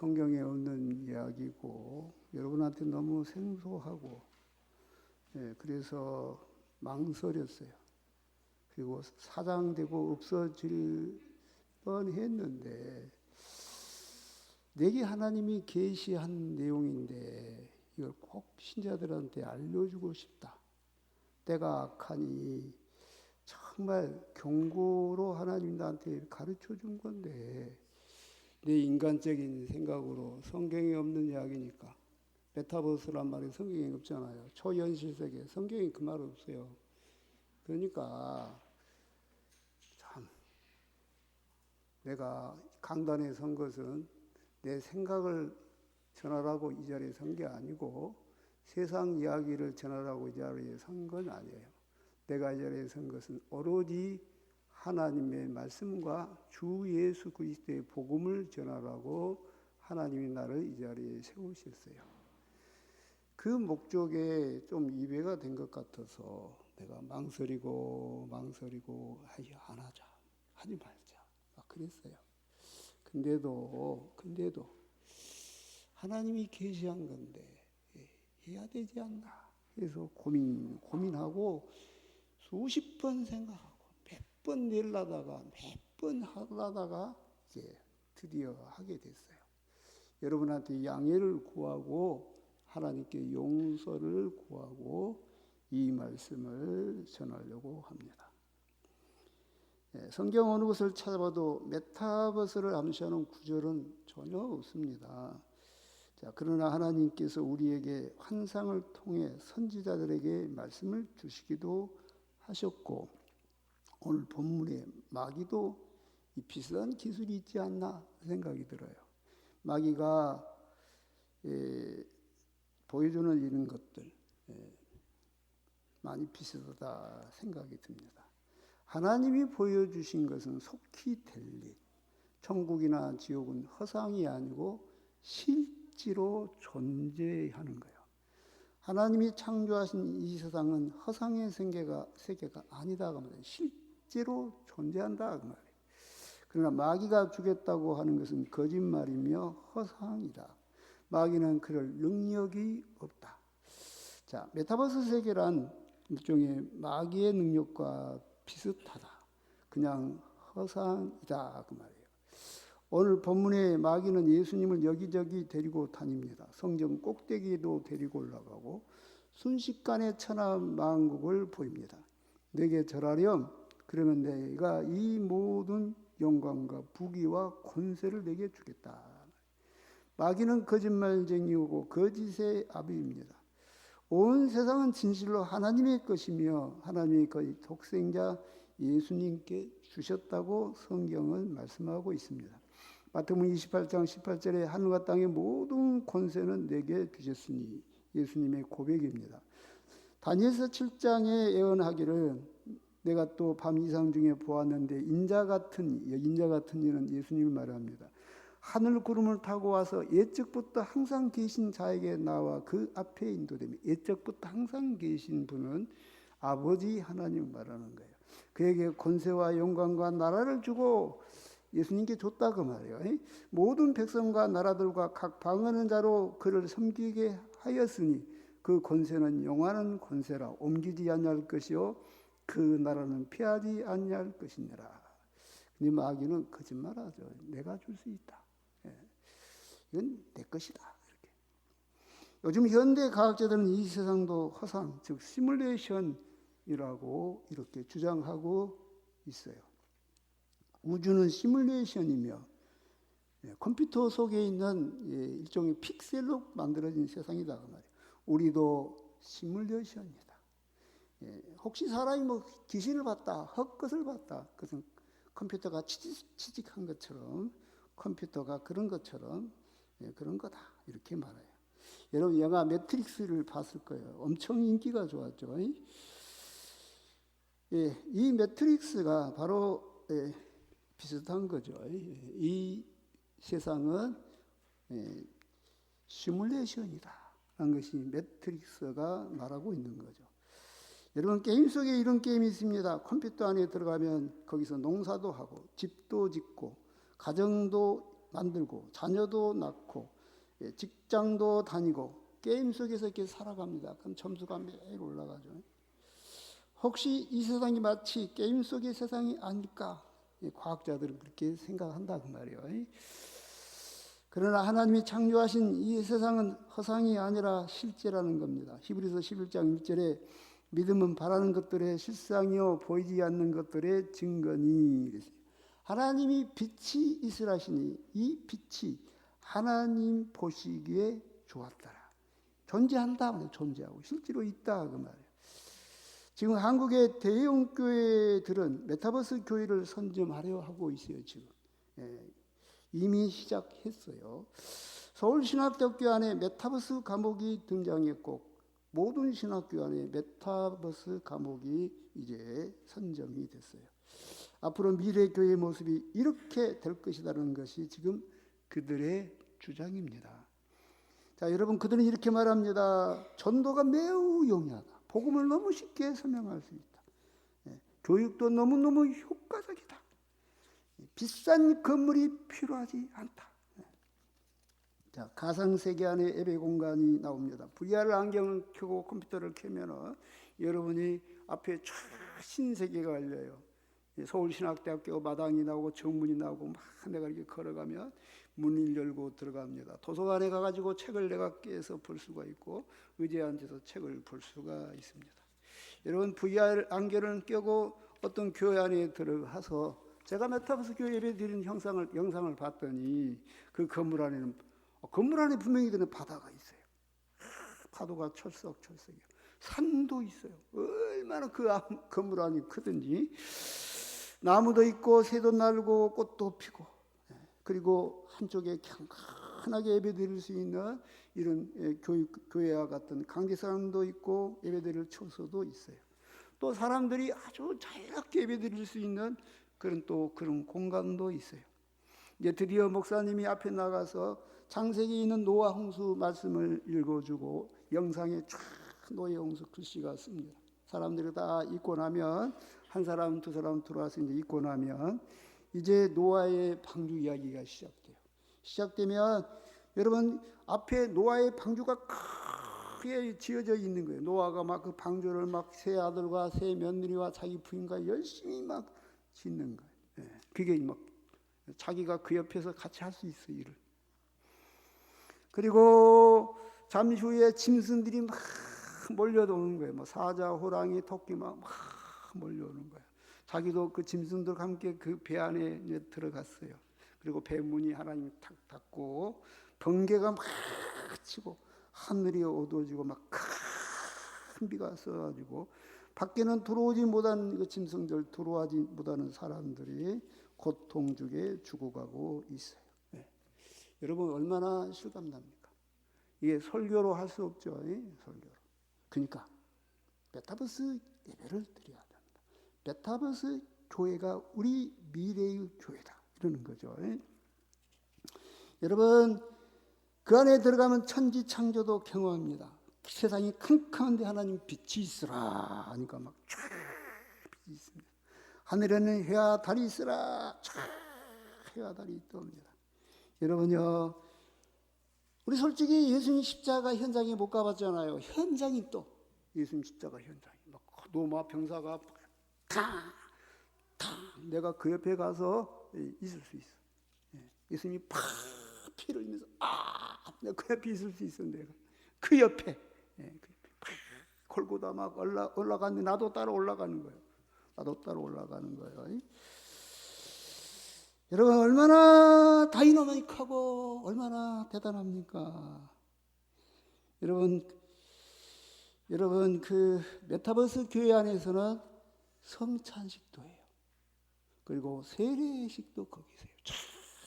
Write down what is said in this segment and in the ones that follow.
성경에 없는 이야기고 여러분한테 너무 생소하고 그래서 망설였어요. 그리고 사장되고 없어질 뻔했는데 내게 하나님이 계시한 내용인데 이걸 꼭 신자들한테 알려주고 싶다. 때가 악하니 정말 경고로 하나님 나한테 가르쳐 준 건데 내 인간적인 생각으로 성경에 없는 이야기니까 메타버스란 말이 성경에 없잖아요. 초현실 세계 성경에 그 말 없어요. 그러니까 참 내가 강단에 선 것은 내 생각을 전하라고 이 자리에 선 게 아니고 세상 이야기를 전하라고 이 자리에 선 건 아니에요. 내가 이 자리에 선 것은 오로지 하나님의 말씀과 주 예수 그리스도의 복음을 전하라고 하나님이 나를 이 자리에 세우셨어요. 그 목적에 좀 이배가 된 것 같아서 내가 망설이고 안 하자, 하지 말자 막 그랬어요. 근데도 하나님이 계시한 건데 해야 되지 않나 그래서 고민하고 수십 번 생각하고 몇 번 내려다가 몇 번 하다가 이제 드디어 하게 됐어요. 여러분한테 양해를 구하고 하나님께 용서를 구하고 이 말씀을 전하려고 합니다. 성경 어느 곳을 찾아봐도 메타버스를 암시하는 구절은 전혀 없습니다. 자, 그러나 하나님께서 우리에게 환상을 통해 선지자들에게 말씀을 주시기도 하셨고 오늘 본문에 마귀도 이 비슷한 기술이 있지 않나 생각이 들어요. 마귀가 보여주는 이런 것들 많이 비슷하다 생각이 듭니다. 하나님이 보여주신 것은 속히 될 일, 천국이나 지옥은 허상이 아니고 실제로 존재하는 거예요. 하나님이 창조하신 이 세상은 허상의 세계가 아니다 그 말이에요. 실제로 존재한다 그 말이에요. 그러나 마귀가 주겠다고 하는 것은 거짓말이며 허상이다. 마귀는 그럴 능력이 없다. 자, 메타버스 세계란 일종의 마귀의 능력과 비슷하다. 그냥 허상이다 그 말이에요. 오늘 본문의 마귀는 예수님을 여기저기 데리고 다닙니다. 성전 꼭대기에도 데리고 올라가고 순식간에 천하만국을 보입니다. 내게 절하렴 그러면 내가 이 모든 영광과 부귀와 권세를 내게 주겠다. 마귀는 거짓말쟁이고 거짓의 아비입니다. 온 세상은 진실로 하나님의 것이며 하나님의 거의 독생자 예수님께 주셨다고 성경은 말씀하고 있습니다. 마태복음 28장 18절에 하늘과 땅의 모든 권세는 내게 주셨으니 예수님의 고백입니다. 다니엘서 7장에 예언하기를 내가 또 밤 이상 중에 보았는데 인자 같은 이는 예수님을 말합니다. 하늘 구름을 타고 와서 옛적부터 항상 계신 자에게 나와 그 앞에 인도되며 옛적부터 항상 계신 분은 아버지 하나님을 말하는 거예요. 그에게 권세와 영광과 나라를 주고 예수님께 줬다 그 말이에요. 모든 백성과 나라들과 각 방언하는 자로 그를 섬기게 하였으니 그 권세는 영원한 권세라 옮기지 아니할 것이요 그 나라는 피하지 아니할 것이니라. 근데 마귀는 거짓말하죠. 내가 줄 수 있다. 이건 내 것이다. 이렇게. 요즘 현대 과학자들은 이 세상도 허상, 즉 시뮬레이션이라고 이렇게 주장하고 있어요. 우주는 시뮬레이션이며 컴퓨터 속에 있는 일종의 픽셀로 만들어진 세상이다 그 말이에요. 우리도 시뮬레이션이다. 혹시 사람이 뭐 귀신을 봤다, 헛것을 봤다, 그것은 컴퓨터가 취직한 것처럼 컴퓨터가 그런 것처럼 그런 거다 이렇게 말해요. 여러분 영화 매트릭스를 봤을 거예요. 엄청 인기가 좋았죠. 이 매트릭스가 바로 비슷한 거죠. 이 세상은 시뮬레이션이다 라는 것이 매트릭스가 말하고 있는 거죠. 여러분 게임 속에 이런 게임이 있습니다. 컴퓨터 안에 들어가면 거기서 농사도 하고 집도 짓고 가정도 만들고 자녀도 낳고 직장도 다니고 게임 속에서 이렇게 살아갑니다. 그럼 점수가 매일 올라가죠. 혹시 이 세상이 마치 게임 속의 세상이 아닐까? 과학자들은 그렇게 생각한다 그 말이에요. 그러나 하나님이 창조하신 이 세상은 허상이 아니라 실제라는 겁니다. 히브리서 11장 1절에 믿음은 바라는 것들의 실상이요 보이지 않는 것들의 증거니. 하나님이 빛이 있으라시니 이 빛이 하나님 보시기에 좋았더라. 존재한다, 존재하고 실제로 있다 그 말이에요. 지금 한국의 대형 교회들은 메타버스 교회를 선점하려 하고 있어요. 지금 이미 시작했어요. 서울신학대학교 안에 메타버스 과목이 등장했고 모든 신학교 안에 메타버스 과목이 이제 선정이 됐어요. 앞으로 미래 교회의 모습이 이렇게 될 것이라는 것이 지금 그들의 주장입니다. 자, 여러분, 그들은 이렇게 말합니다. 전도가 매우 용이하다. 복음을 너무 쉽게 설명할 수 있다. 교육도 너무너무 효과적이다. 비싼 건물이 필요하지 않다. 자, 가상세계 안에 예배 공간이 나옵니다. VR 안경을 켜고 컴퓨터를 켜면 여러분이 앞에 쫙 신세계가 열려요. 서울신학대학교 마당이 나오고 정문이 나오고 막 내가 이렇게 걸어가면 문을 열고 들어갑니다. 도서관에 가가지고 책을 내가 깨서 볼 수가 있고 의자에 앉아서 책을 볼 수가 있습니다. 여러분 VR 안경을 껴고 어떤 교회 안에 들어가서 제가 메타버스 교회 예배 드리는 영상을 봤더니 그 건물 안에는 건물 안에 분명히 드는 바다가 있어요. 파도가 철썩철썩해요. 산도 있어요. 얼마나 그 건물 안이 크든지 나무도 있고 새도 날고 꽃도 피고 그리고 한쪽에 경건하게 예배드릴 수 있는 이런 교회와 같은 강제사랑도 있고 예배드릴 처소도 있어요. 또 사람들이 아주 자유롭게 예배드릴 수 있는 그런 공간도 있어요. 이제 드디어 목사님이 앞에 나가서 창세기에 있는 노아 홍수 말씀을 읽어주고 영상에 쫙 노아 홍수 글씨가 씁니다. 사람들이 다 읽고 나면 한 사람 두 사람 들어와서 이제 읽고 나면 이제 노아의 방주 이야기가 시작돼요. 시작되면 여러분 앞에 노아의 방주가 크게 지어져 있는 거예요. 노아가 막 그 방주를 막 세 아들과 세 며느리와 자기 부인과 열심히 막 짓는 거예요. 그게 막 자기가 그 옆에서 같이 할 수 있어 일을. 그리고 잠시 후에 짐승들이 막 몰려오는 거예요. 뭐 사자, 호랑이, 토끼 막 몰려오는 거예요. 자기도 그 짐승들과 함께 그 배 안에 이제 들어갔어요. 그리고 배 문이 하나님 탁 닫고 번개가 막 치고 하늘이 어두워지고 막 큰 비가 쏟아지고 밖에는 들어오지 못한 그 짐승들, 들어오지 못하는 사람들이 고통 중에 죽어가고 있어요. 여러분 얼마나 실감납니까? 이게 설교로 할 수 없죠. 설교로. 그러니까 메타버스 예배를 드려야 됩니다. 메타버스 교회가 우리 미래의 교회다. 이러는 거죠. 여러분 그 안에 들어가면 천지 창조도 경험합니다. 세상이 캄캄한데 하나님 빛이 있으라 하니까 막 쫙 빛이 있습니다. 하늘에는 해와 달이 있으라 쫙 해와 달이 떠옵니다. 여러분요, 우리 솔직히 예수님 십자가 현장에 못 가봤잖아요. 현장이 또 예수님 십자가 현장이 막 로마 병사가 탕 내가 그 옆에 가서 있을 수 있어. 예수님이 팍 피를 흘리면서 내가 그 옆에 있을 수 있어. 내가 그 옆에 골고다 막 올라갔는데 나도 따라 올라가는 거예요. 나도 따라 올라가는 거예요. 여러분 얼마나 다이나믹하고 얼마나 대단합니까? 여러분 그 메타버스 교회 안에서는 성찬식도 해요. 그리고 세례식도 거기서 해요. 쫙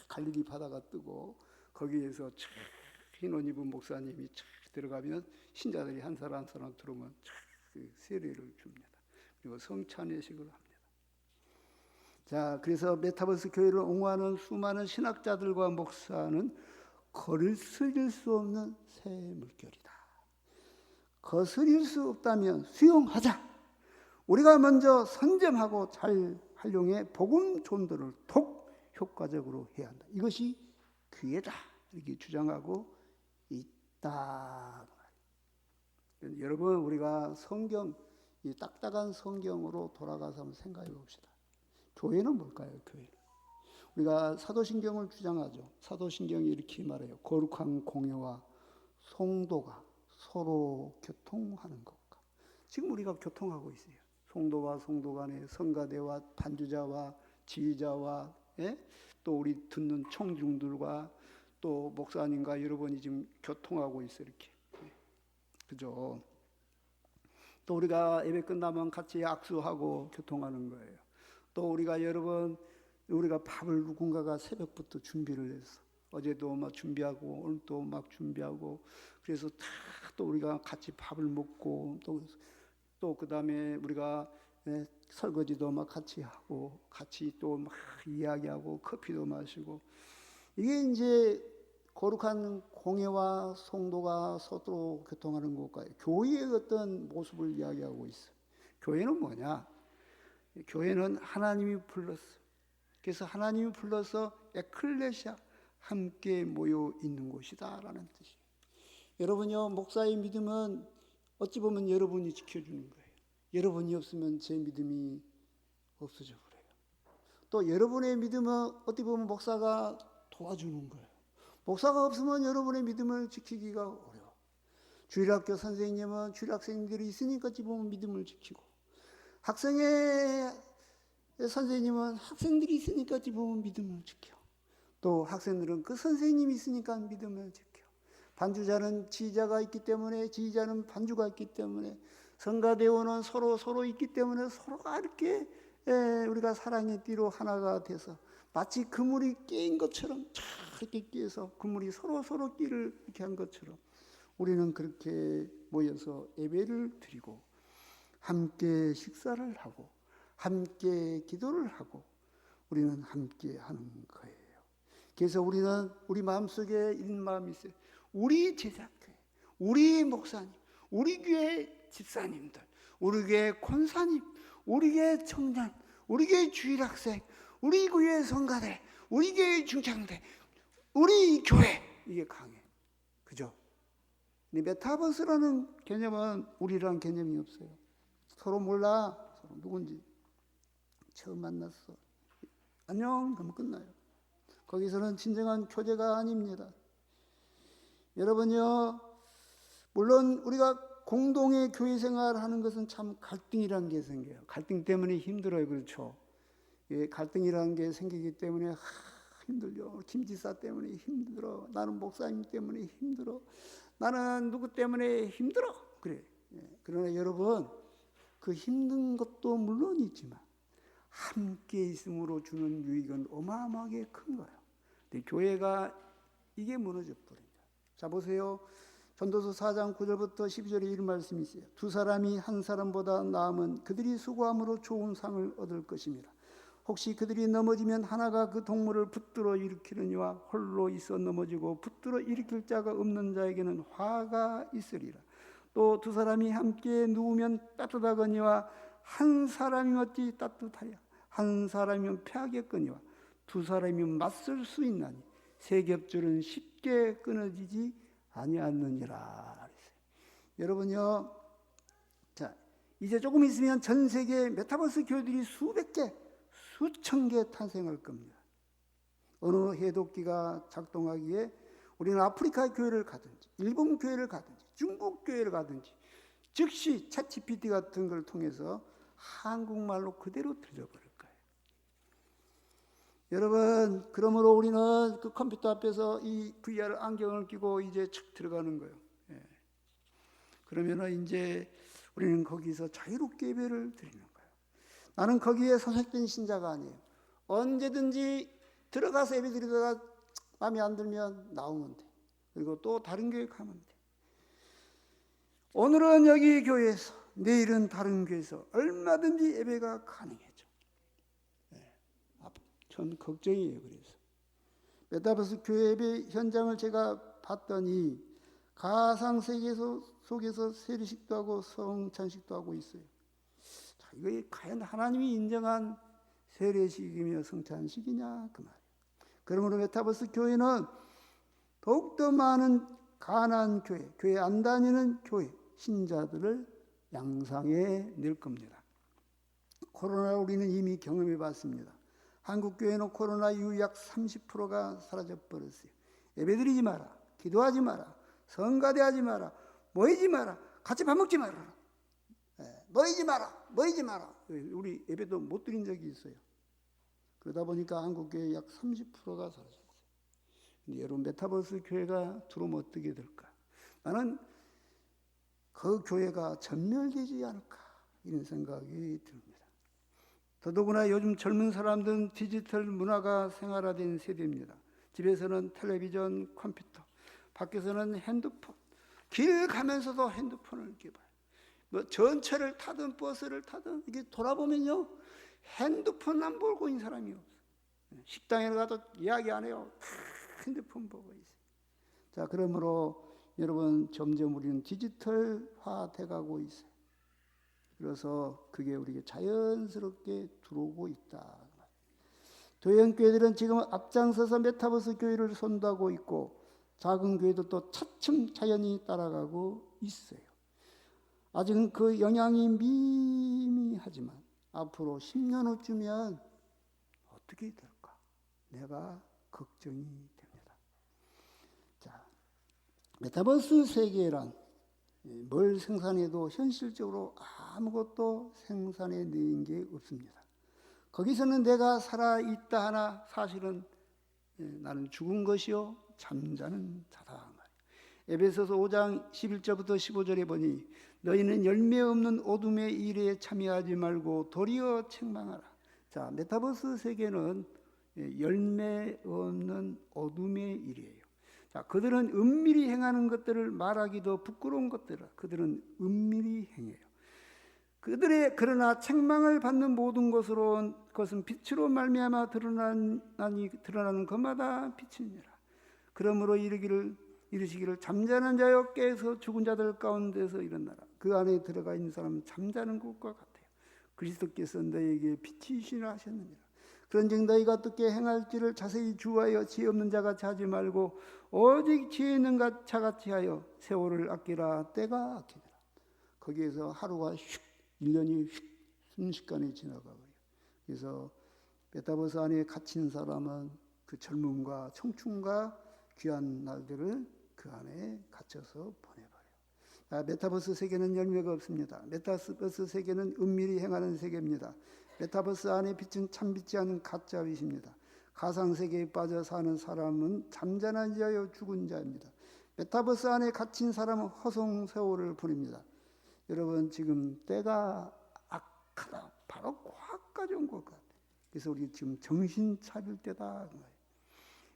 갈릴리 바다가 뜨고 거기에서 쫙 흰 옷 입은 목사님이 쫙 들어가면 신자들이 한 사람 한 사람 들어오면 쫙 세례를 줍니다. 그리고 성찬회식을 합니다. 자, 그래서 메타버스 교회를 옹호하는 수많은 신학자들과 목사는 거슬릴 수 없는 새 물결이다. 거스릴 수 없다면 수용하자. 우리가 먼저 선점하고 잘 활용해 복음 전도를 더욱 효과적으로 해야 한다. 이것이 귀하다 이렇게 주장하고 있다. 여러분, 우리가 성경, 이 딱딱한 성경으로 돌아가서 한번 생각해 봅시다. 교회는 뭘까요? 교회는 우리가 사도신경을 주장하죠. 사도신경이 이렇게 말해요. 거룩한 공예와 성도가 서로 교통하는 것과. 지금 우리가 교통하고 있어요. 성도와 성도 간의 성가대와 반주자와 지휘자와, 예? 또 우리 듣는 청중들과 또 목사님과 여러분이 지금 교통하고 있어요. 이렇게. 그죠? 또 우리가 예배 끝나면 같이 악수하고 교통하는 거예요. 또 우리가 여러분, 우리가 밥을 누군가가 새벽부터 준비를 했어. 어제도 막 준비하고 오늘도 막 준비하고, 그래서 다 또 우리가 같이 밥을 먹고 또 그다음에 우리가 설거지도 막 같이 하고 같이 또 막 이야기하고 커피도 마시고, 이게 이제 거룩한 공예와 성도가 서로 교통하는 것과 교회의 어떤 모습을 이야기하고 있어요. 교회는 뭐냐? 교회는 하나님이 불렀어요. 그래서 하나님이 불러서 에클레시아, 함께 모여 있는 곳이다라는 뜻이에요. 여러분요, 목사의 믿음은 어찌 보면 여러분이 지켜주는 거예요. 여러분이 없으면 제 믿음이 없어져 버려요. 또 여러분의 믿음은 어떻게 보면 목사가 도와주는 거예요. 목사가 없으면 여러분의 믿음을 지키기가 어려워. 주일학교 선생님은 주일학생들이 있으니까 어찌 보면 믿음을 지키고, 학생의 선생님은 학생들이 있으니까 어찌 보면 믿음을 지켜. 또 학생들은 그 선생님이 있으니까 믿음을 지켜. 반주자는 지휘자가 있기 때문에, 지휘자는 반주가 있기 때문에, 성가대원은 서로 있기 때문에 서로가 이렇게 우리가 사랑의 띠로 하나가 돼서 마치 그물이 끼인 것처럼 이렇게 끼어서 그물이 서로 끼를 이렇게 한 것처럼 우리는 그렇게 모여서 예배를 드리고 함께 식사를 하고 함께 기도를 하고 우리는 함께 하는 거예요. 그래서 우리는 우리 마음속에 이런 마음이 있어요. 우리 제자교회, 우리 목사님, 우리 교회 집사님들, 우리 교회 권사님, 우리 교회 청년, 우리 교회 주일학생, 우리 교회 성가대, 우리 교회 중창대, 우리 교회, 이게 강해. 그죠? 근데 메타버스라는 개념은 우리라는 개념이 없어요. 서로 몰라. 서로 누군지. 처음 만났어. 안녕 하면 끝나요. 거기서는 진정한 교제가 아닙니다. 여러분요, 물론 우리가 공동의 교회 생활하는 것은 참 갈등이라는 게 생겨요. 갈등 때문에 힘들어요. 그렇죠? 예, 갈등이라는 게 생기기 때문에 힘들죠. 김지사 때문에 힘들어. 나는 목사님 때문에 힘들어. 나는 누구 때문에 힘들어. 그래. 예, 그러나 여러분, 그 힘든 것도 물론 있지만 함께 있음으로 주는 유익은 어마어마하게 큰 거예요. 근데 교회가 이게 무너져 버립니다. 자, 보세요. 전도서 4장 9절부터 12절에 이런 말씀이 있어요. 두 사람이 한 사람보다 나으면 그들이 수고함으로 좋은 상을 얻을 것입니다. 혹시 그들이 넘어지면 하나가 그 동물을 붙들어 일으키느니와 홀로 있어 넘어지고 붙들어 일으킬 자가 없는 자에게는 화가 있으리라. 또 두 사람이 함께 누우면 따뜻하거니와 한 사람이 어찌 따뜻하랴. 한 사람이면 패하겠거니와 두 사람이면 맞설 수 있나니 세 겹줄은 쉽게 끊어지지 아니하느니라. 여러분요, 자, 이제 조금 있으면 전 세계 메타버스 교회들이 수백 개, 수천 개 탄생할 겁니다. 어느 해독기가 작동하기에 우리는 아프리카 교회를 가든지 일본 교회를 가든지 중국 교회를 가든지 즉시 챗GPT 같은 걸 통해서 한국말로 그대로 들려버릴 거예요. 여러분, 그러므로 우리는 그 컴퓨터 앞에서 이 VR 안경을 끼고 이제 척 들어가는 거예요. 예. 그러면은 이제 우리는 거기서 자유롭게 예배를 드리는 거예요. 나는 거기에 소속된 신자가 아니에요. 언제든지 들어가서 예배 드리다가 마음에 안 들면 나오면 돼. 그리고 또 다른 교회 가면 돼. 오늘은 여기 교회에서, 내일은 다른 교회에서 얼마든지 예배가 가능해져. 네. 전 걱정이에요. 그래서 메타버스 교회 예배 현장을 제가 봤더니 가상세계 속에서 세례식도 하고 성찬식도 하고 있어요. 자, 이거 과연 하나님이 인정한 세례식이며 성찬식이냐 그 말이에요. 그러므로 메타버스 교회는 더욱더 많은 가난한 교회 안 다니는 교회 신자들을 양상해 낼 겁니다. 코로나 우리는 이미 경험해 봤습니다. 한국 교회는 코로나 이후 약 30%가 사라져 버렸어요. 예배드리지 마라, 기도하지 마라, 성가대하지 마라, 모이지 마라, 같이 밥 먹지 마라, 모이지 마라. 우리 예배도 못 드린 적이 있어요. 그러다 보니까 한국 교회 약 30%가 사라졌어요. 근데 여러분, 메타버스 교회가 들어오면 어떻게 될까? 나는 그 교회가 전멸되지 않을까 이런 생각이 듭니다. 더더구나 요즘 젊은 사람들은 디지털 문화가 생활화된 세대입니다. 집에서는 텔레비전, 컴퓨터, 밖에서는 핸드폰, 길 가면서도 핸드폰을 개발. 뭐 전철을 타든 버스를 타든 이게 돌아보면요, 핸드폰 안 보고 있는 사람이 없어. 식당에 가도 이야기 안 해요. 핸드폰 보고 있어요. 자, 그러므로 여러분, 점점 우리는 디지털화 돼가고 있어요. 그래서 그게 우리에게 자연스럽게 들어오고 있다. 도형교회들은 지금 앞장서서 메타버스 교회를 선도하고 있고, 작은 교회들도 차츰 자연히 따라가고 있어요. 아직은 그 영향이 미미하지만 앞으로 10년 후쯤이면 어떻게 될까? 내가 걱정이 됩니다. 자, 메타버스 세계란 뭘 생산해도 현실적으로 아무것도 생산해내는 게 없습니다. 거기서는 내가 살아있다 하나 사실은 나는 죽은 것이요 잠자는 자다. 에베소서 5장 11절부터 15절에 보니 너희는 열매 없는 어둠의 일에 참여하지 말고 도리어 책망하라. 자, 메타버스 세계는 열매 없는 어둠의 일이에요. 자, 그들은 은밀히 행하는 것들을 말하기도 부끄러운 것들을 그들은 은밀히 행해요. 그러나 책망을 받는 모든 것은 빛으로 말미암아 드러나는 것마다 빛이니라. 그러므로 이르시기를 잠자는 자여 깨서 죽은 자들 가운데서 일어나라. 그 안에 들어가 있는 사람은 잠자는 것과 같아요. 그리스도께서 너희에게 빛이시라 하셨느니라. 그런즉 너희가 어떻게 행할지를 자세히 주의하여 지혜 없는 자같이 하지 말고 오직 지혜 있는 자같이 하여 세월을 아끼라. 때가 아끼니라. 거기에서 하루가 휙 1년이 휙 순식간에 지나가버려요. 그래서 메타버스 안에 갇힌 사람은 그 젊음과 청춘과 귀한 날들을 그 안에 갇혀서 보내버려요. 메타버스 세계는 열매가 없습니다. 메타버스 세계는 은밀히 행하는 세계입니다. 메타버스 안에 빛은 참빛이 아닌 가짜 빛입니다. 가상세계에 빠져 사는 사람은 잠자는 자여 죽은 자입니다. 메타버스 안에 갇힌 사람은 허송세월을 보냅니다. 여러분, 지금 때가 악하다. 바로 과학까지 온 것 같아요. 그래서 우리 지금 정신 차릴 때다.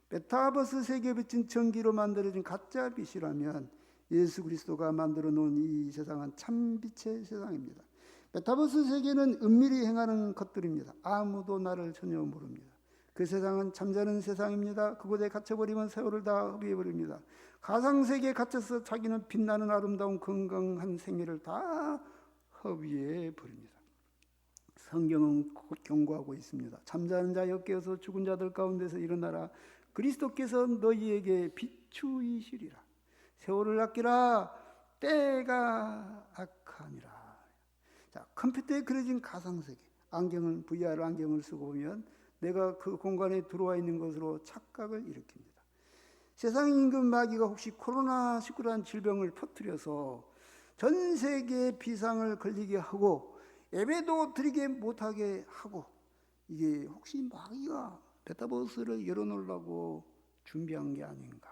메타버스 세계에 비친 전기로 만들어진 가짜 빛이라면 예수 그리스도가 만들어 놓은 이 세상은 참빛의 세상입니다. 메타버스 세계는 은밀히 행하는 것들입니다. 아무도 나를 전혀 모릅니다. 그 세상은 잠자는 세상입니다. 그곳에 갇혀버리면 세월을 다 허비해버립니다. 가상세계에 갇혀서 자기는 빛나는 아름다운 건강한 생애를 다 허비해버립니다. 성경은 경고하고 있습니다. 잠자는 자여 깨어서 죽은 자들 가운데서 일어나라. 그리스도께서 너희에게 비추이시리라. 세월을 아끼라. 때가 악하니라. 자, 컴퓨터에 그려진 가상세계, VR 안경을 쓰고 보면 내가 그 공간에 들어와 있는 것으로 착각을 일으킵니다. 세상 임금 마귀가 혹시 코로나19라는 질병을 퍼뜨려서 전 세계에 비상을 걸리게 하고 예배도 드리게 못하게 하고, 이게 혹시 마귀가 메타버스를 열어놓으려고 준비한 게 아닌가.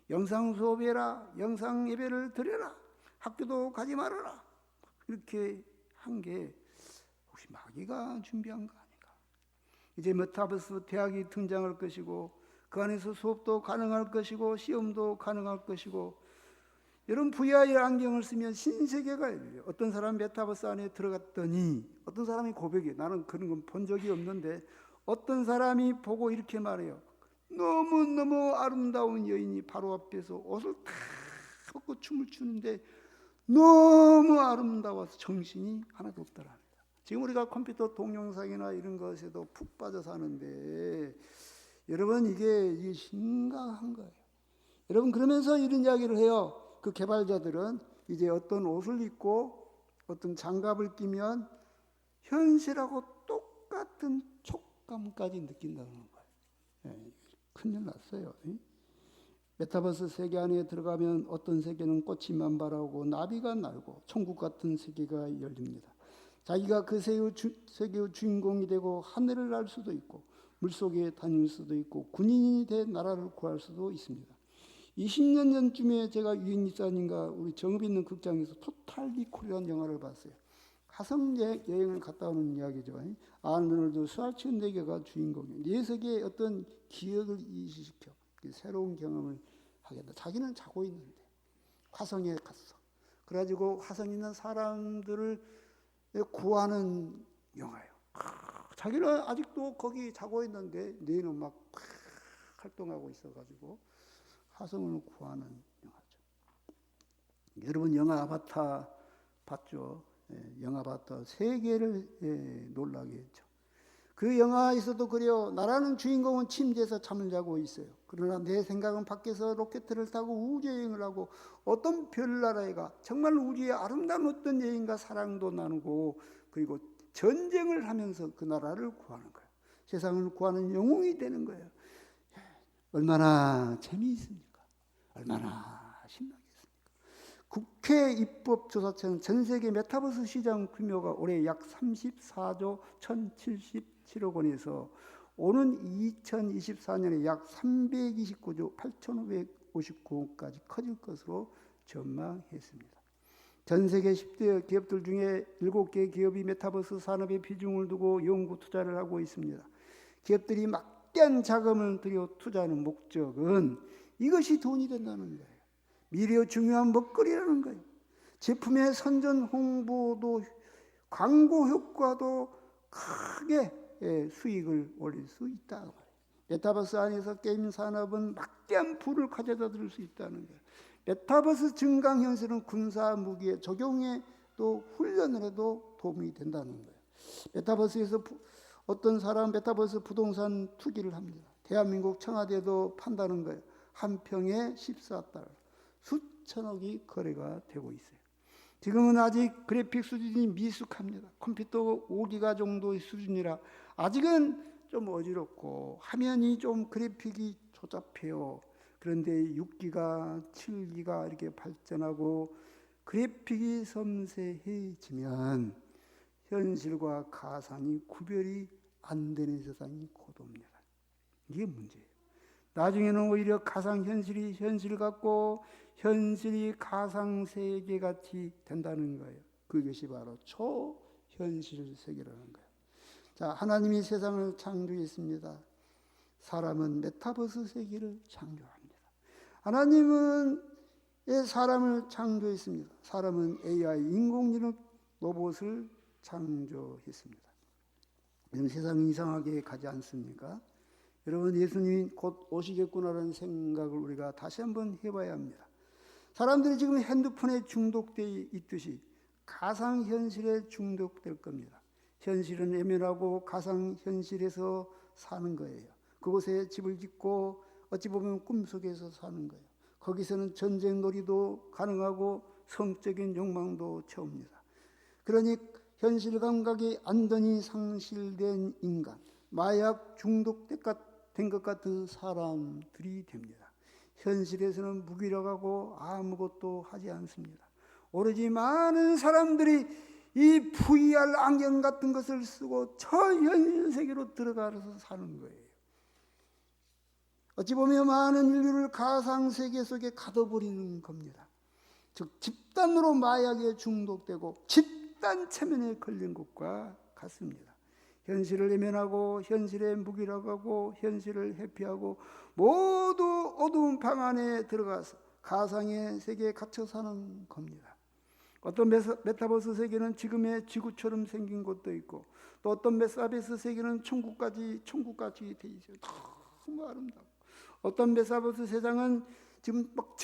영상 수업해라, 영상 예배를 드려라, 학교도 가지 말아라, 이렇게 한 게 혹시 마귀가 준비한 거 아닌가. 이제 메타버스 대학이 등장할 것이고 그 안에서 수업도 가능할 것이고 시험도 가능할 것이고, 여러분 VR 안경을 쓰면 신세계가 열려요. 어떤 사람 메타버스 안에 들어갔더니 어떤 사람이 고백해. 나는 그런 건 본 적이 없는데 어떤 사람이 보고 이렇게 말해요. 너무너무 아름다운 여인이 바로 앞에서 옷을 다 벗고 춤을 추는데 너무 아름다워서 정신이 하나도 없더랍니다. 지금 우리가 컴퓨터 동영상이나 이런 것에도 푹 빠져 사는데 여러분, 이게 심각한 거예요. 여러분 그러면서 이런 이야기를 해요. 그 개발자들은 이제 어떤 옷을 입고 어떤 장갑을 끼면 현실하고 똑같은 촉감까지 느낀다는 거예요. 예, 큰일 났어요. 메타버스 세계 안에 들어가면 어떤 세계는 꽃이 만발하고 나비가 날고 천국 같은 세계가 열립니다. 자기가 그 세계의 주인공이 되고 하늘을 날 수도 있고 물속에 다닐 수도 있고 군인이 돼 나라를 구할 수도 있습니다. 20년 전쯤에 제가 유인이사님과 우리 정읍 있는 극장에서 토탈 리콜이라는 영화를 봤어요. 화성 여행을 갔다 오는 이야기죠. 아놀드 슈왈츠네거가 주인공이에요. 네 세계의 어떤 기억을 이식시켜 새로운 경험을 하겠다. 자기는 자고 있는데 화성에 갔어. 그래가지고 화성에 있는 사람들을 구하는 영화예요. 자기는 아직도 거기 자고 있는데 뇌는 막 활동하고 있어가지고 화성을 구하는 영화죠. 여러분 영화 아바타 봤죠? 영화 아바타 세계를 놀라게 했죠. 그 영화에서도 그래요. 나라는 주인공은 침대에서 잠을 자고 있어요. 그러나 내 생각은 밖에서 로켓을 타고 우주여행을 하고 어떤 별나라에 가 정말 우주의 아름다운 어떤 여행과 사랑도 나누고 그리고 전쟁을 하면서 그 나라를 구하는 거예요. 세상을 구하는 영웅이 되는 거예요. 얼마나 재미있습니까? 얼마나 신나겠습니까? 국회 입법조사처는 전 세계 메타버스 시장 규모가 올해 약 34조 1,077억 원에서 오는 2024년에 약 329조 8,559억까지 커질 것으로 전망했습니다. 전 세계 10대 기업들 중에 7개 기업이 메타버스 산업에 비중을 두고 연구 투자를 하고 있습니다. 기업들이 막대한 자금을 들여 투자하는 목적은 이것이 돈이 된다는 거예요. 미래의 중요한 먹거리라는 거예요. 제품의 선전 홍보도 광고 효과도 크게 수익을 올릴 수 있다는 거예요. 메타버스 안에서 게임 산업은 막대한 부를 가져다 들 수 있다는 거예요. 메타버스 증강현실은 군사 무기의 적용에 또 훈련을 해도 도움이 된다는 거예요. 메타버스에서 어떤 사람 메타버스 부동산 투기를 합니다. 대한민국 청와대도 판다는 거예요. 한 평에 14달러, 수천억이 거래가 되고 있어요. 지금은 아직 그래픽 수준이 미숙합니다. 컴퓨터 5기가 정도의 수준이라 아직은 좀 어지럽고 화면이 좀 그래픽이 조잡해요. 그런데 6기가, 7기가 이렇게 발전하고 그래픽이 섬세해지면 현실과 가상이 구별이 안 되는 세상이 곧 옵니다. 이게 문제예요. 나중에는 오히려 가상현실이 현실 같고 현실이 가상세계같이 된다는 거예요. 그것이 바로 초현실 세계라는 거예요. 자, 하나님이 세상을 창조했습니다. 사람은 메타버스 세계를 창조합니다. 하나님은 사람을 창조했습니다. 사람은 AI, 인공지능 로봇을 창조했습니다. 이런 세상이 이상하게 가지 않습니까? 여러분, 예수님이 곧 오시겠구나라는 생각을 우리가 다시 한번 해봐야 합니다. 사람들이 지금 핸드폰에 중독되어 있듯이 가상현실에 중독될 겁니다. 현실은 외면하고 가상현실에서 사는 거예요. 그곳에 집을 짓고 어찌 보면 꿈속에서 사는 거예요. 거기서는 전쟁놀이도 가능하고 성적인 욕망도 채웁니다. 그러니 현실 감각이 완전히 상실된 인간, 마약 중독된 것 같은 사람들이 됩니다. 현실에서는 무기력하고 아무것도 하지 않습니다. 오로지 많은 사람들이 이 VR 안경 같은 것을 쓰고 저 현실 세계로 들어가서 사는 거예요. 어찌 보면 많은 인류를 가상세계 속에 가둬버리는 겁니다. 즉 집단으로 마약에 중독되고 집단 체면에 걸린 것과 같습니다. 현실을 외면하고 현실에 무기력하고 현실을 회피하고 모두 어두운 방 안에 들어가서 가상의 세계에 갇혀 사는 겁니다. 어떤 메타버스 세계는 지금의 지구처럼 생긴 곳도 있고 또 어떤 메타버스 세계는 천국같이 돼 있어요. 너무 아름다워. 어떤 메타버스 세상은 지금 막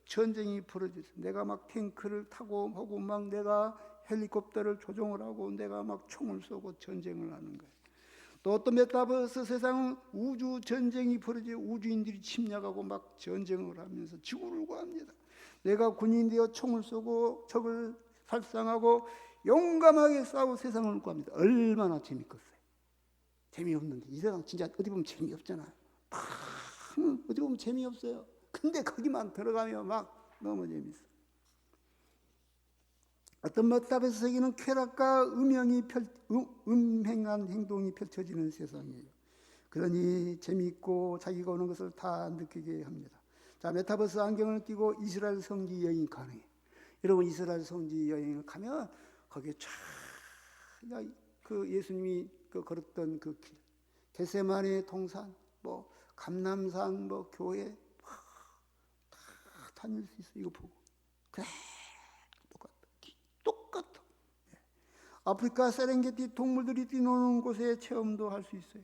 전쟁이 벌어지고 내가 막 탱크를 타고 하고 막 내가 헬리콥터를 조종을 하고 내가 막 총을 쏘고 전쟁을 하는 거예요. 또 어떤 메타버스 세상은 우주 전쟁이 벌어져 우주인들이 침략하고 막 전쟁을 하면서 지구를 구합니다. 내가 군인이 되어 총을 쏘고 적을 살상하고 용감하게 싸우 세상을 구합니다. 얼마나 재밌겠어요. 재미없는데 이 세상 진짜 어디 보면 재미없잖아요. 어디 보면 재미없어요. 근데 거기만 들어가면 막 너무 재밌어. 어떤 메타버스 세계는 쾌락과 음행한 행동이 펼쳐지는 세상이에요. 그러니 재미있고 자기가 오는 것을 다 느끼게 합니다. 자, 메타버스 안경을 끼고 이스라엘 성지 여행이 가능해요. 여러분 이스라엘 성지 여행을 가면 거기에 쫙 그 예수님이 걸었던 그 길, 겟세마네 동산, 뭐 감람산, 뭐 교회 다 다닐 수 있어. 이거 보고 그래 똑같아. 아프리카 세렝게티 동물들이 뛰노는 곳에 체험도 할 수 있어요.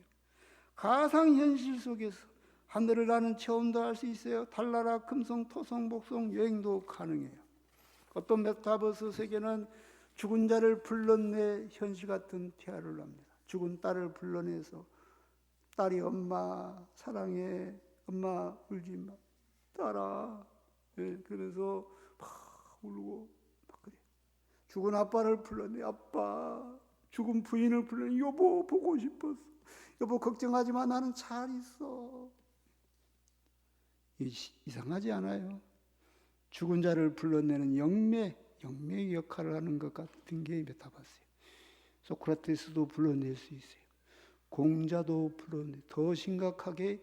가상현실 속에서 하늘을 나는 체험도 할 수 있어요. 달나라 금성 토성 복성 여행도 가능해요. 어떤 메타버스 세계는 죽은 자를 불러내 현실 같은 태아를 합니다. 죽은 딸을 불러내서 딸이 엄마 사랑해, 엄마 울지 마, 딸아. 그래서 막 울고 막 그래. 죽은 아빠를 불러내, 아빠. 죽은 부인을 불러내, 여보 보고 싶었어. 여보 걱정하지 마, 나는 잘 있어. 이상하지 않아요? 죽은 자를 불러내는 영매의 역할을 하는 것 같은 게 메타버스예요. 소크라테스도 불러낼 수 있어요. 공자도 더 심각하게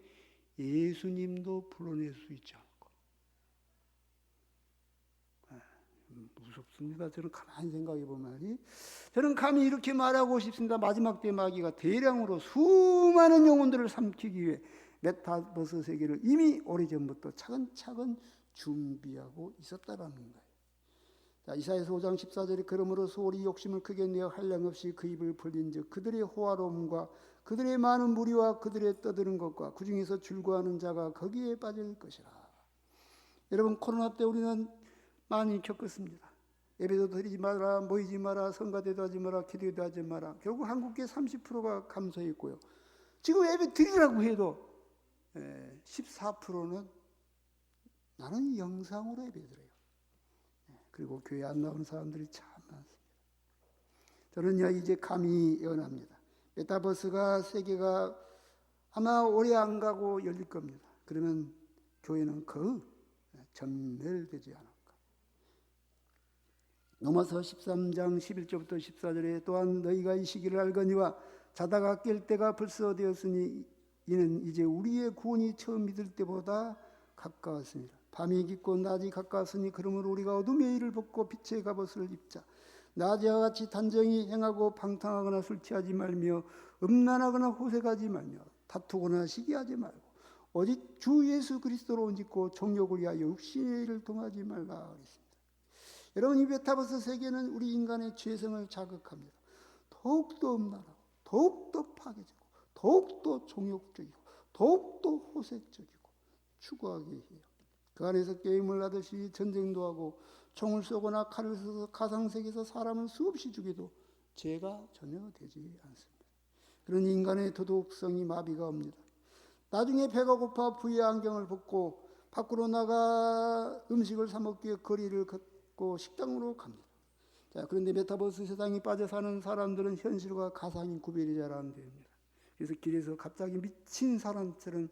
예수님도 불러낼 수 있지 않을까. 무섭습니다. 저는 가만히 생각해 보면 저는 감히 이렇게 말하고 싶습니다. 마지막 때 마귀가 대량으로 수많은 영혼들을 삼키기 위해 메타버스 세계를 이미 오래전부터 차근차근 준비하고 있었다라는 거예요. 자, 이사야서 5장 14절에 그러므로 소홀히 욕심을 크게 내어 한량없이 그 입을 벌린즉 그들의 호화로움과 그들의 많은 무리와 그들의 떠드는 것과 그 중에서 즐거워하는 자가 거기에 빠질 것이라. 여러분 코로나 때 우리는 많이 겪었습니다. 예배도 드리지 마라, 모이지 마라, 성가대도 하지 마라, 기도도 하지 마라. 결국 한국계 30%가 감소했고요. 지금 예배 드리라고 해도 14%는 나는 영상으로 예배드려요. 그리고 교회 안 나오는 사람들이 참 많습니다. 저는요 이제 감히 예언합니다. 메타버스가 세계가 아마 오래 안 가고 열릴 겁니다. 그러면 교회는 전멸되지 않을까. 로마서 13장 11절부터 14절에 또한 너희가 이 시기를 알거니와 자다가 깰 때가 벌써 되었으니 이는 이제 우리의 구원이 처음 믿을 때보다 가까웠습니다. 밤이 깊고 낮이 가까웠으니 그러므로 우리가 어둠의 일을 벗고 빛의 갑옷을 입자. 낮에와 같이 단정히 행하고 방탕하거나 술 취하지 말며 음란하거나 호색하지 말며 다투거나 시기하지 말고 오직 주 예수 그리스도로 온짓고 정욕을 위하여 육신의 일을 동하지 말라 그랬습니다. 여러분 이 메타버스 세계는 우리 인간의 죄성을 자극합니다. 더욱더 음란하고 더욱더 파괴적이고 더욱더 종욕적이고 더욱더 호색적이고 추구하게 해요. 그 안에서 게임을 하듯이 전쟁도 하고 총을 쏘거나 칼을 써서 가상세계에서 사람을 수없이 죽여도 죄가 전혀 되지 않습니다. 그런 인간의 도덕성이 마비가 옵니다. 나중에 배가 고파 부의 안경을 벗고 밖으로 나가 음식을 사 먹기 위해 거리를 걷고 식당으로 갑니다. 자, 그런데 메타버스 세상에 빠져 사는 사람들은 현실과 가상이 구별이 잘 안 됩니다. 그래서 길에서 갑자기 미친 사람처럼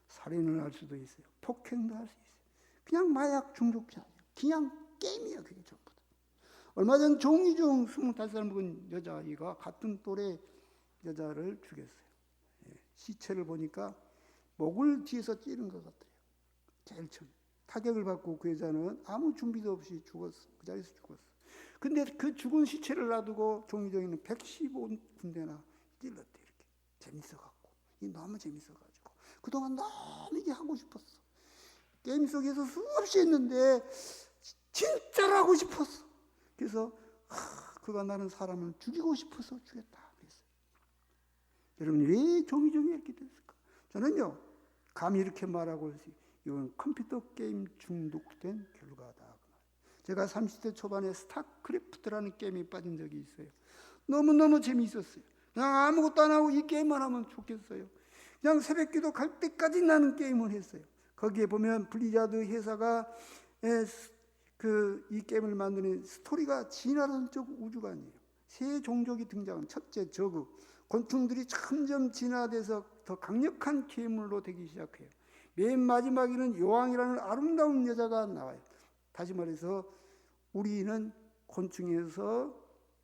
살인을 할 수도 있어요. 폭행도 할 수 있어요. 그냥 마약 중독자 아니에요. 그냥 게임이야 그게 전부 다. 얼마 전 종이종 25살 먹은 여자아이가 같은 또래 여자를 죽였어요. 시체를 보니까 목을 뒤에서 찌른 것 같아요. 제일 처음 타격을 받고 그 여자는 아무 준비도 없이 죽었어. 그 자리에서 죽었어. 근데 그 죽은 시체를 놔두고 종이종이는 115군데나 찔렀대. 이렇게 재밌어갖고 너무 재밌어가지고 그동안 너무 이게 하고 싶었어. 게임 속에서 수없이 했는데 진짜로 하고 싶었어. 그래서 그가 나는 사람을 죽이고 싶어서 죽였다 그랬어요. 여러분 왜 종이종이 이렇게 됐을까? 저는요 감히 이렇게 말하고 있어요. 이건 컴퓨터 게임 중독된 결과다. 제가 30대 초반에 스타크래프트라는 게임에 빠진 적이 있어요. 너무너무 재미있었어요. 그냥 아무것도 안 하고 이 게임만 하면 좋겠어요. 그냥 새벽기도 갈 때까지 나는 게임을 했어요. 거기에 보면 블리자드 회사가 이 게임을 만드는 스토리가 진화론적 우주관이에요. 새 종족이 등장한 첫째 저그, 곤충들이 점점 진화돼서 더 강력한 괴물로 되기 시작해요. 맨 마지막에는 여왕이라는 아름다운 여자가 나와요. 다시 말해서 우리는 곤충에서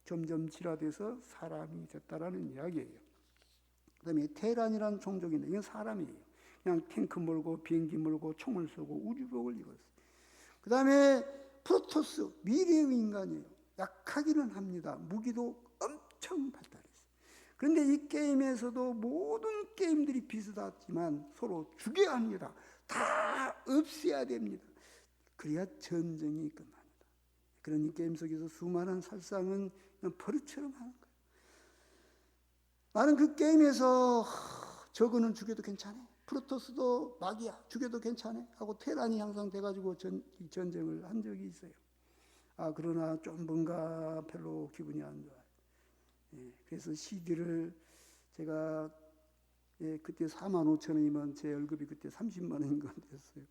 점점 진화돼서 사람이 됐다라는 이야기예요. 그 다음에 테란이라는 종족인데 이건 사람이에요. 그냥 탱크 몰고 비행기 몰고 총을 쏘고 우주복을 입었어요. 그 다음에 프로토스, 미래의 인간이에요. 약하기는 합니다. 무기도 엄청 발달했어요. 그런데 이 게임에서도 모든 게임들이 비슷하지만 서로 죽여야 합니다. 다 없애야 됩니다. 그래야 전쟁이 끝납니다. 그러니 게임 속에서 수많은 살상은 그냥 버릇처럼 하는 거예요. 나는 그 게임에서 저거는 죽여도 괜찮아. 프로토스도 막이야. 죽여도 괜찮아. 하고 테란이 항상 돼가지고 전쟁을 한 적이 있어요. 그러나 좀 뭔가 별로 기분이 안 좋아요. 그래서 CD를 제가 그때 45,000원이면 제 월급이 그때 30만 원인가 됐어요.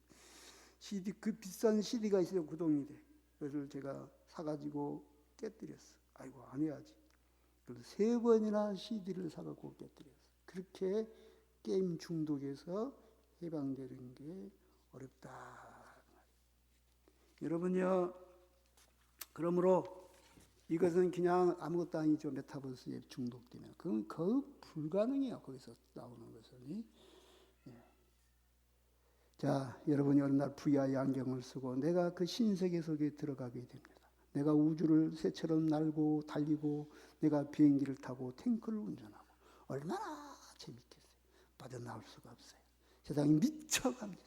CD, 그 비싼 CD가 있어요. 구동이 돼. 그것을 제가 사가지고 깨뜨렸어. 아이고 안 해야지. 그래서 3번이나 CD를 사갖고 깨뜨렸어. 그렇게 게임 중독에서 해방되는 게 어렵다. 여러분요, 그러므로 이것은 그냥 아무것도 아니죠. 메타버스에 중독되면 그건 거의 불가능해요. 거기서 나오는 것은. 자, 여러분이 어느 날 VR 안경을 쓰고 내가 그 신세계 속에 들어가게 됩니다. 내가 우주를 새처럼 날고 달리고 내가 비행기를 타고 탱크를 운전하고 얼마나 재밌겠어요. 빠져나올 수가 없어요. 세상이 미쳐갑니다.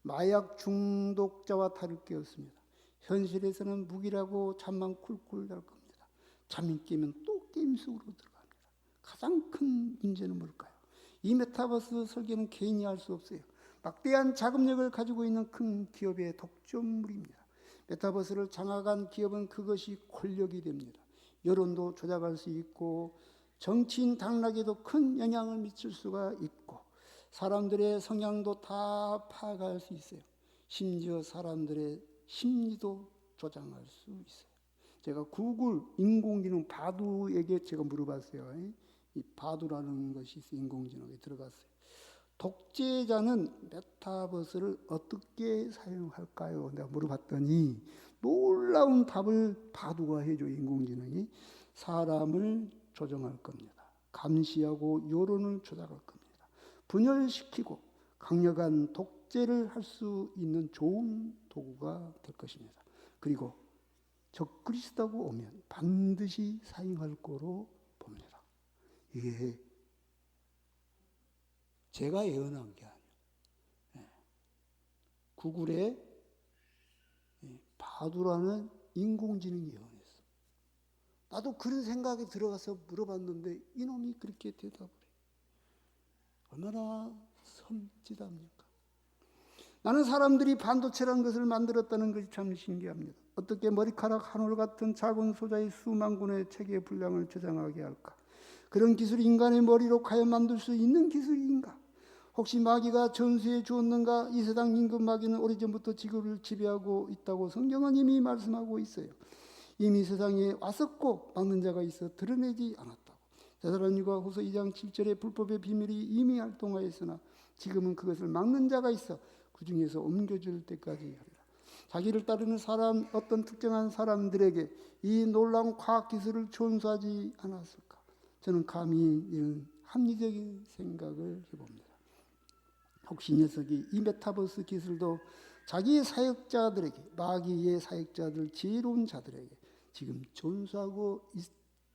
마약 중독자와 다를 게 없습니다. 현실에서는 무기라고 잠만 쿨쿨 잘 겁니다. 잠이 깨면 또 게임 속으로 들어갑니다. 가장 큰 문제는 뭘까요? 이 메타버스 설계는 개인이 할 수 없어요. 막대한 자금력을 가지고 있는 큰 기업의 독점물입니다. 메타버스를 장악한 기업은 그것이 권력이 됩니다. 여론도 조작할 수 있고 정치인 당락에도 큰 영향을 미칠 수가 있고 사람들의 성향도 다 파악할 수 있어요. 심지어 사람들의 심리도 조장할 수 있어요. 제가 구글 인공지능 바두에게 제가 물어봤어요. 이 바두라는 것이 있어요. 인공지능에 들어갔어요. 독재자는 메타버스를 어떻게 사용할까요? 내가 물어봤더니 놀라운 답을 바두가 해줘. 인공지능이 사람을 조정할 겁니다. 감시하고 여론을 조작할 겁니다. 분열시키고 강력한 독재를 할 수 있는 좋은 도구가 될 것입니다. 그리고 적그리스도가 오면 반드시 사용할 거로 봅니다. 이게 제가 예언한 게 아니에요. 구글에 바두라는 인공지능이 예언했어. 나도 그런 생각이 들어가서 물어봤는데 이놈이 그렇게 대답을 해. 얼마나 섬찟합니까? 나는 사람들이 반도체라는 것을 만들었다는 것이 참 신기합니다. 어떻게 머리카락 한 올 같은 작은 소자의 수만 군의 체계 분량을 저장하게 할까? 그런 기술이 인간의 머리로 과연 만들 수 있는 기술인가? 혹시 마귀가 전수해 주었는가? 이 세상 임금 마귀는 오래전부터 지구를 지배하고 있다고 성경은 이미 말씀하고 있어요. 이미 세상에 왔었고 막는 자가 있어 드러내지 않았다고. 데살로니가 후서 2장 7절에 불법의 비밀이 이미 활동하였으나 지금은 그것을 막는 자가 있어 그 중에서 옮겨줄 때까지 하리라. 자기를 따르는 사람, 어떤 특정한 사람들에게 이 놀라운 과학기술을 전수하지 않았을까? 저는 감히 이런 합리적인 생각을 해봅니다. 혹시 이 녀석이 이 메타버스 기술도 자기의 사역자들에게, 마귀의 사역자들, 지혜로운 자들에게 지금 전수하고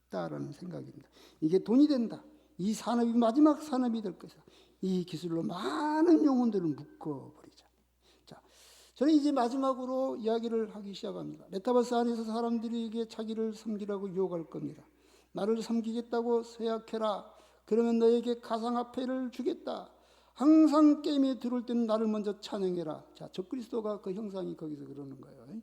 있다라는 생각입니다. 이게 돈이 된다. 이 산업이 마지막 산업이 될 것이다. 이 기술로 많은 영혼들을 묶어버리자. 자, 저는 이제 마지막으로 이야기를 하기 시작합니다. 메타버스 안에서 사람들에게 자기를 섬기라고 유혹할 겁니다. 나를 섬기겠다고 서약해라. 그러면 너에게 가상화폐를 주겠다. 항상 게임에 들어올 때는 나를 먼저 찬양해라. 자, 적그리스도가 그 형상이 거기서 그러는 거예요.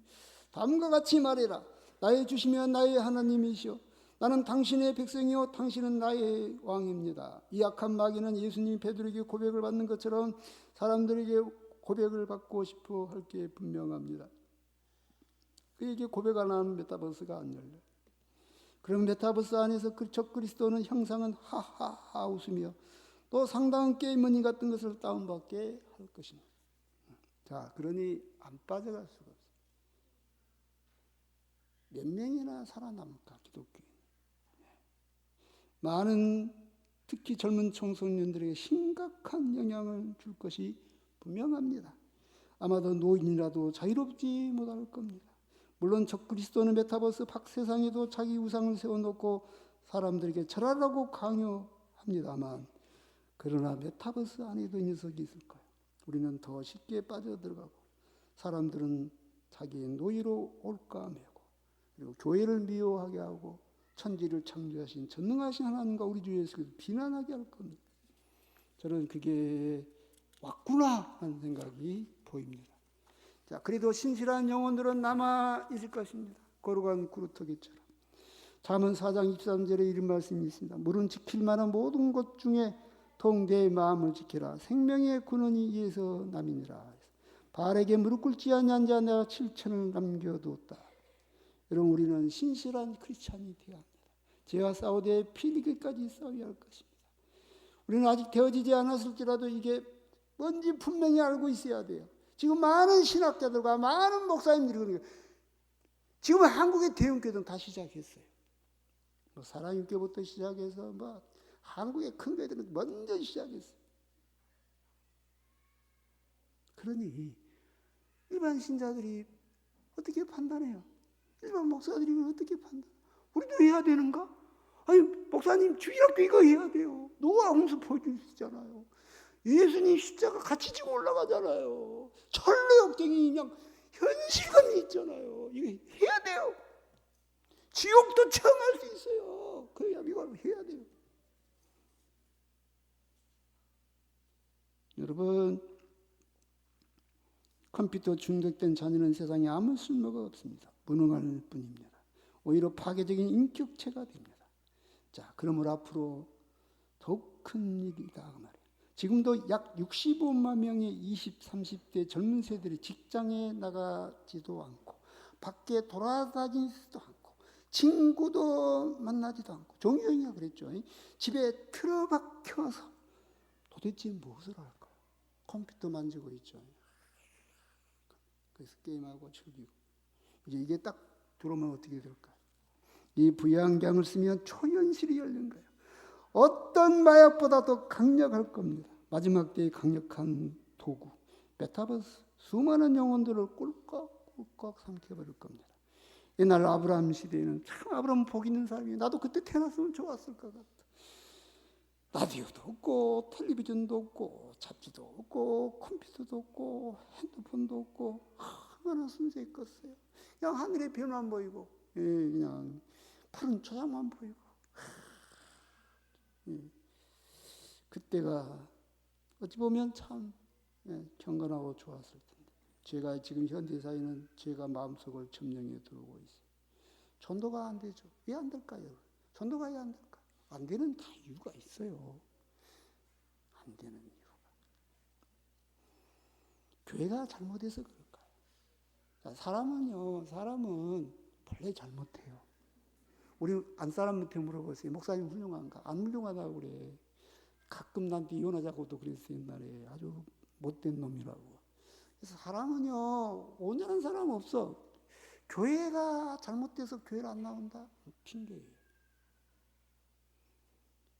다음과 같이 말해라. 나의 주시며 나의 하나님이시오. 나는 당신의 백성이요 당신은 나의 왕입니다. 이 악한 마귀는 예수님이 베드로에게 고백을 받는 것처럼 사람들에게 고백을 받고 싶어 할 게 분명합니다. 그에게 고백 안 하는 메타버스가 안 열려요. 그럼 메타버스 안에서 적 그리스도는 형상은 하하하 웃으며 또 상당한 게임머니 같은 것을 다운받게 할 것입니다. 자, 그러니 안 빠져갈 수가 없어요. 몇 명이나 살아남을까, 기독교인. 많은 특히 젊은 청소년들에게 심각한 영향을 줄 것이 분명합니다. 아마도 노인이라도 자유롭지 못할 겁니다. 물론 적그리스도는 메타버스 밖세상에도 자기 우상을 세워놓고 사람들에게 절하라고 강요합니다만, 그러나 메타버스 안에도 이 녀석이 있을 거예요. 우리는 더 쉽게 빠져들어가고 사람들은 자기의 노예로 올까매고 그리고 교회를 미워하게 하고 천지를 창조하신 전능하신 하나님과 우리 주 예수를 비난하게 할 겁니다. 저는 그게 왔구나 하는 생각이 보입니다. 자, 그래도 신실한 영혼들은 남아 있을 것입니다. 거룩한 구루터기처럼. 잠언 4장 23절에 이런 말씀이 있습니다. 물은 지킬 만한 모든 것 중에 더욱 내 마음을 지키라. 생명의 근원이 이에서 남이니라. 발에게 무릎 꿇지 아니한 자 내가 7천을 남겨두었다. 여러분, 우리는 신실한 크리스찬이 되어야 합니다. 죄와 싸우되 피리기까지 싸워야 할 것입니다. 우리는 아직 되어지지 않았을지라도 이게 뭔지 분명히 알고 있어야 돼요. 지금 많은 신학자들과 많은 목사님들이 그러니까 지금 한국의 대형교회는 다 시작했어요. 뭐 사랑육교부터 시작해서 뭐 한국의 큰 교회들은 먼저 시작했어요. 그러니 일반 신자들이 어떻게 판단해요? 일반 목사들이 어떻게 판단? 우리도 해야 되는가? 아니, 목사님 주일학교 이거 해야 돼요. 노아 홍수 보여주시잖아요. 예수님 십자가 같이 지고 올라가잖아요. 철로 역경이 그냥 현실감이 있잖아요. 이거 해야 돼요. 지옥도 체험할 수 있어요. 그래야 이걸 해야 돼요. 여러분, 컴퓨터 중독된 자녀는 세상에 아무 쓸모가 없습니다. 무능할 뿐입니다. 오히려 파괴적인 인격체가 됩니다. 자, 그러므로 앞으로 더욱 큰 일이다 그 말이에요. 지금도 약 65만 명의 20, 30대 젊은 세대들이 직장에 나가지도 않고 밖에 돌아다니지도 않고 친구도 만나지도 않고 종교형이가 그랬죠. 집에 틀어박혀서 도대체 무엇을 할까요? 컴퓨터 만지고 있죠. 그래서 게임하고 즐기고 이제 이게 딱 들어오면 어떻게 될까요? 이 부양경을 쓰면 초현실이 열린 거예요. 어떤 마약보다도 강력할 겁니다. 마지막 때의 강력한 도구 메타버스 수많은 영혼들을 꿀꺽꿀꺽 삼켜버릴 겁니다. 옛날 아브라함 시대에는 참 아브라함 복 있는 사람이에요. 나도 그때 태어났으면 좋았을 것 같아. 라디오도 없고 텔레비전도 없고 잡지도 없고 컴퓨터도 없고 핸드폰도 없고 얼마나 순수했겠어요. 그냥 하늘의 별만 보이고 그냥 푸른 초장만 보이고 그때가 어찌 보면 참 경건하고 좋았을 텐데 죄가 지금 현대사회는 죄가 마음속을 점령해 들어오고 있어요. 전도가 안 되죠. 왜 안 될까요? 전도가 왜 안 될까요? 안 되는 다 이유가 있어요. 안 되는 이유가. 교회가 잘못해서 그럴까요? 자, 사람은 본래 잘못해요. 우리 안사람한테 물어보세요. 목사님 훌륭한가? 안 훌륭하다고 그래. 가끔 나한테 이혼하자고도 그랬어요. 옛날에. 아주 못된 놈이라고. 그래서 사람은요, 온전한 사람은 없어. 교회가 잘못돼서 교회를 안 나온다? 핑계예요.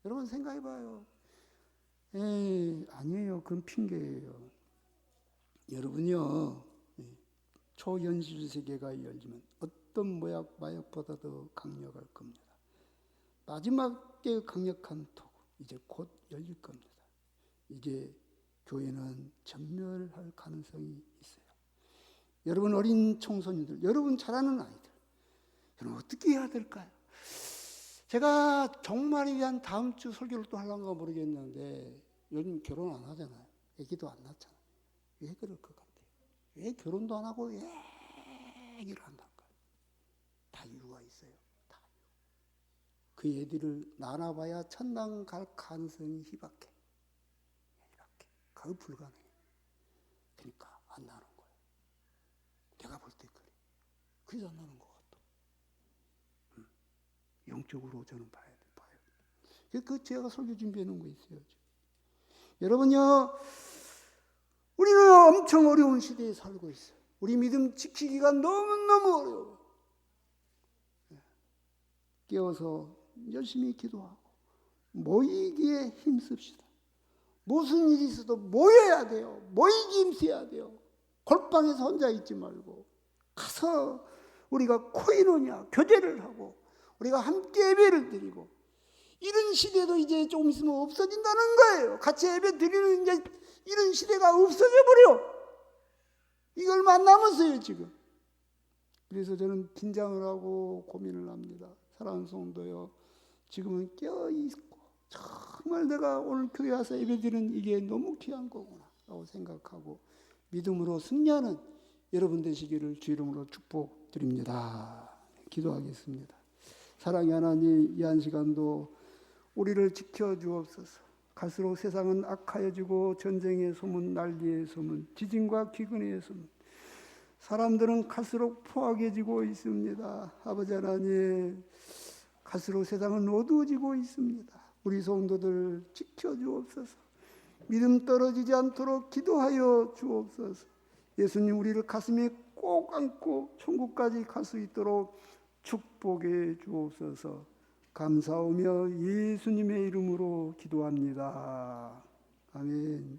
여러분 생각해봐요. 아니에요. 그건 핑계예요. 여러분요, 초현실 세계가 열리면 어떤 마약보다도 강력할 겁니다. 마지막 때 강력한 도구 이제 곧 열릴 겁니다. 이제 교회는 전멸할 가능성이 있어요. 여러분 어린 청소년들, 여러분 잘 아는 아이들, 여러분 어떻게 해야 될까요? 제가 정말에 대한 다음 주 설교를 또 하려는가 모르겠는데 요즘 결혼 안 하잖아요. 아기도 안 낳잖아요. 왜 그럴 것 같아요? 왜 결혼도 안 하고 왜 아기를 안 낳을까요? 다 이유가 있어요. 다. 그 애들을 나눠봐야 천당 갈 가능성이 희박해. 거의 불가능해. 그러니까 안 나는 거예요. 내가 볼 때 그래. 그래서 안 나는 것 같아. 영적으로 저는 봐야 돼. 그 제가 설교 준비해 놓은 거 있어요. 여러분요, 우리는 엄청 어려운 시대에 살고 있어요. 우리 믿음 지키기가 너무너무 어려워. 깨어서 열심히 기도하고 모이기에 힘씁시다. 무슨 일이 있어도 모여야 돼요. 모이기 힘써야 돼요. 골방에서 혼자 있지 말고 가서 우리가 코이노냐 교제를 하고 우리가 함께 예배를 드리고, 이런 시대도 이제 조금 있으면 없어진다는 거예요. 같이 예배 드리는 이제 이런 시대가 없어져 버려. 이거 얼마 안 남았어요 지금. 그래서 저는 긴장을 하고 고민을 합니다. 사랑하는 성도요, 지금은 깨어있고 정말 내가 오늘 교회 와서 예배드리는 이게 너무 귀한 거구나 라고 생각하고 믿음으로 승리하는 여러분 되시기를 주 이름으로 축복드립니다. 기도하겠습니다. 사랑의 하나님, 이 한 시간도 우리를 지켜주옵소서. 갈수록 세상은 악하여지고 전쟁의 소문, 난리의 소문, 지진과 기근의 소문, 사람들은 갈수록 포악해지고 있습니다. 아버지 하나님, 갈수록 세상은 어두워지고 있습니다. 우리 성도들 지켜주옵소서. 믿음 떨어지지 않도록 기도하여 주옵소서. 예수님 우리를 가슴에 꼭 안고 천국까지 갈 수 있도록 축복해 주옵소서. 감사하며 예수님의 이름으로 기도합니다. 아멘.